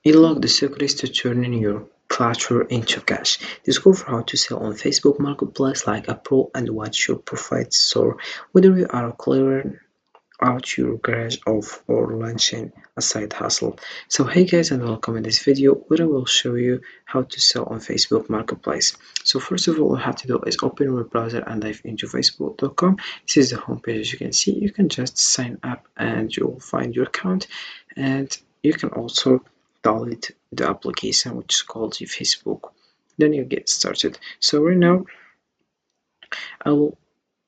Unlock the secrets to turning your clutter into cash. Discover how to sell on Facebook Marketplace like a pro and watch your profits soar. Whether you are clearing out your garage or launching a side hustle. So hey guys, and welcome in this video where I will show you how to sell on Facebook Marketplace. So first of all you have to do is open your browser and dive into facebook.com. This is the homepage. As you can see, you can just sign up and you'll find your account, and you can also download the application which is called Facebook. Then you get started. So right now I will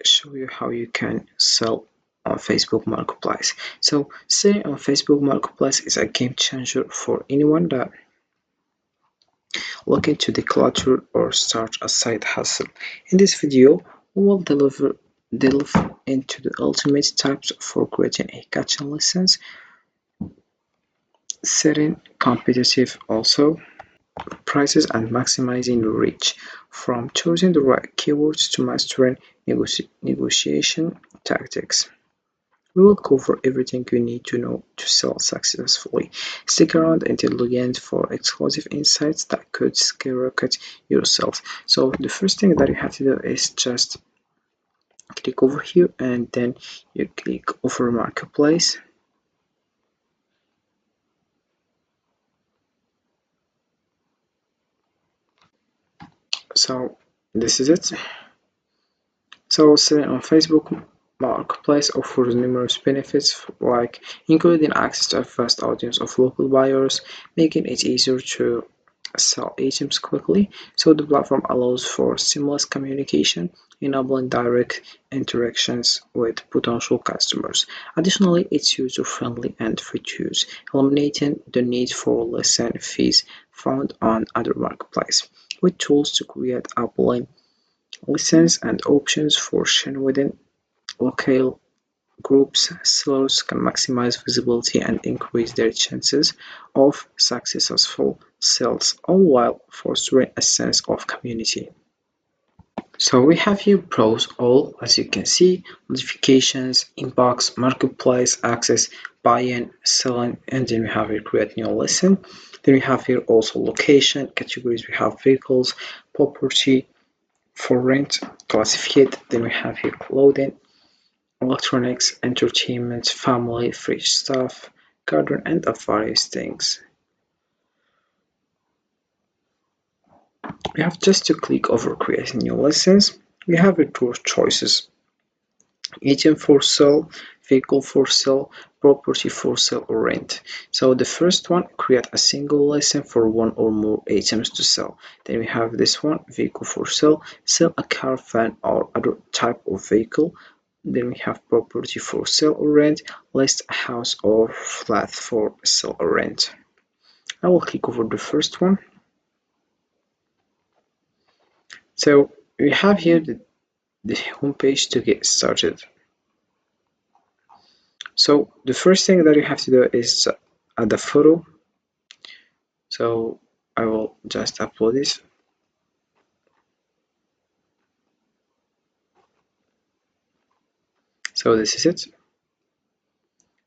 show you how you can sell on Facebook Marketplace. So selling on Facebook Marketplace is a game changer for anyone that looking to declutter or start a side hustle. In this video, we will delve into the ultimate tips for creating a catching license, setting competitive also prices and maximizing reach, from choosing the right keywords to mastering negotiation tactics. We will cover everything you need to know to sell successfully. Stick around until the end for exclusive insights that could skyrocket your sales. So the first thing that you have to do is just click over here and then you click over Marketplace. So this is it. So selling on Facebook Marketplace offers numerous benefits, like including access to a vast audience of local buyers, making it easier to sell items quickly. So the platform allows for seamless communication, enabling direct interactions with potential customers. Additionally, it's user-friendly and free to use, eliminating the need for license fees found on other marketplaces. With tools to create appealing license and options for sharing within local groups, sellers can maximize visibility and increase their chances of successful sales, all while fostering a sense of community. So we have here browse all, as you can see, notifications, inbox, marketplace, access, buy-in, selling, and then we have here create new lesson. Then we have here also location, categories, we have vehicles, property, for rent, classified. Then we have here clothing, electronics, entertainment, family, fridge stuff, garden, and various things. We have just to click over creating new lessons. We have a two choices: item for sale, vehicle for sale, property for sale, or rent. So the first one, create a single lesson for one or more items to sell. Then we have this one, vehicle for sale, sell a car, van, or other type of vehicle. Then we have property for sale or rent, list a house or flat for sale or rent. I will click over the first one. So we have here the home page to get started. So the first thing that you have to do is add a photo. So I will just upload this. So this is it.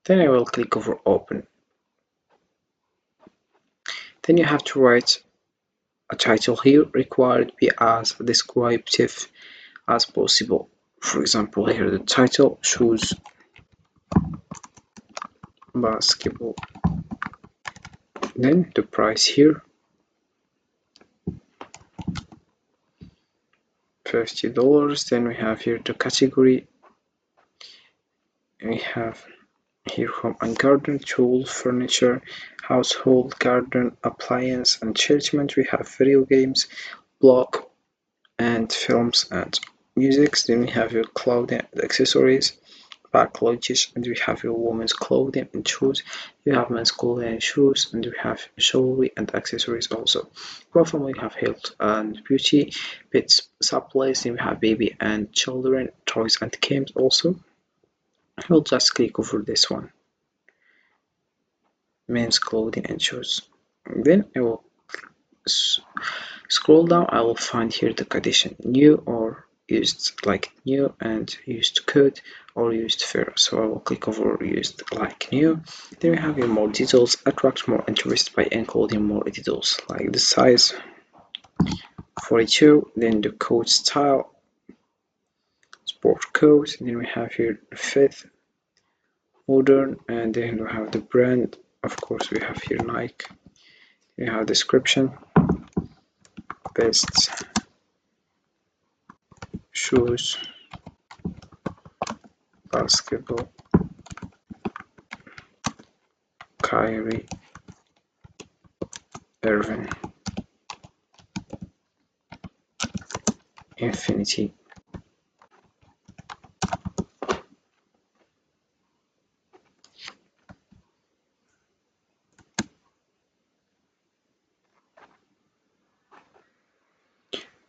Then I will click over open. Then you have to write a title here, required to be as descriptive as possible. For example, here the title shows basketball. Then the price here, $50. Then we have here the category. We have here home and garden, tools, furniture, household, garden, appliance, entertainment. We have video games, blog, and films and music. Then we have your clothing and accessories, backlogs, and we have your women's clothing and shoes. You have men's clothing and shoes, and we have jewelry and accessories also. Apart from we have health and beauty, pets, supplies, then we have baby and children, toys and games also. We'll just click over this one, men's clothing and shoes. Then I will scroll down. I will find here the condition new or used, like new and used code or used fair. So I will click over used like new. Then we have your more details, attract more interest by including more details like the size 42, then the code style, sport code, then we have here the fit, modern, and then we have the brand. Of course, we have here Nike. We have description, best shoes, basketball, Kyrie Irving, Infinity.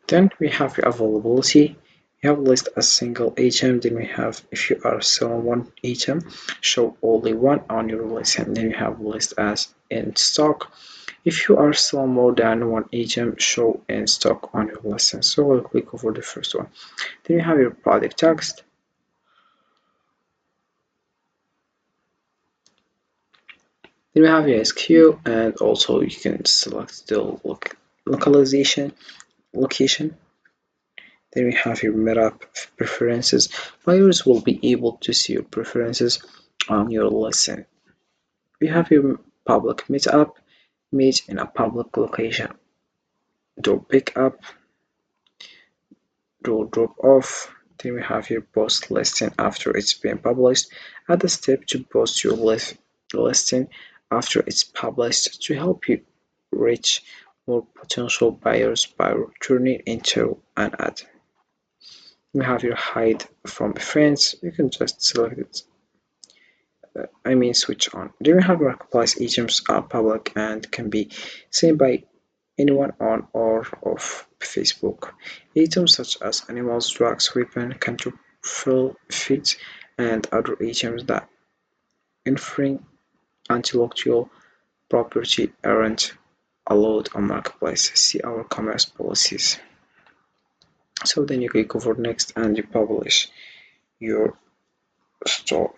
Then we have your availability. You have list a single item. Then we have if you are selling one item, show only one on your list. And then you have list as in stock. If you are selling more than one item, show in stock on your list. So we'll click over the first one. Then you have your product text. Then we have your SKU, and also you can select the localization location. Then we have your meta preferences. Buyers will be able to see your preferences on your listing. We have your public meetup, meet in a public location. Door pickup, door drop off. Then we have your post listing after it's been published. Add a step to post your listing after it's published to help you reach more potential buyers by turning into an ad. We have your hide from friends. You can just select it. Switch on. Then we have marketplace items are public and can be seen by anyone on or off Facebook. Items such as animals, drugs, weapons, counterfeit feeds, and other items that infringe intellectual property aren't allowed on marketplace. See our commerce policies. So then you click over next and you publish your store.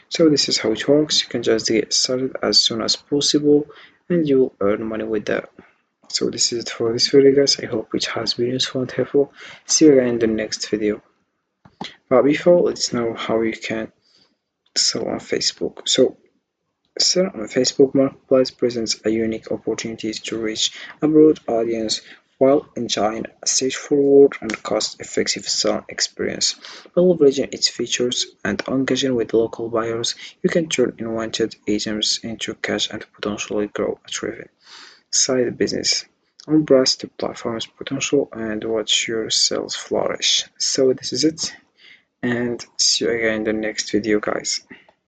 So this is how it works. You can just get started as soon as possible and you will earn money with that. So this is it for this video, guys. I hope it has been useful and helpful. See you again in the next video. But before, let's know how you can sell on Facebook. So selling on Facebook Marketplace presents a unique opportunity to reach a broad audience while enjoying a straightforward and cost-effective selling experience. By leveraging its features and engaging with local buyers, you can turn unwanted items into cash and potentially grow a thriving side business. Embrace the platform's potential and watch your sales flourish. So this is it, and see you again in the next video, guys.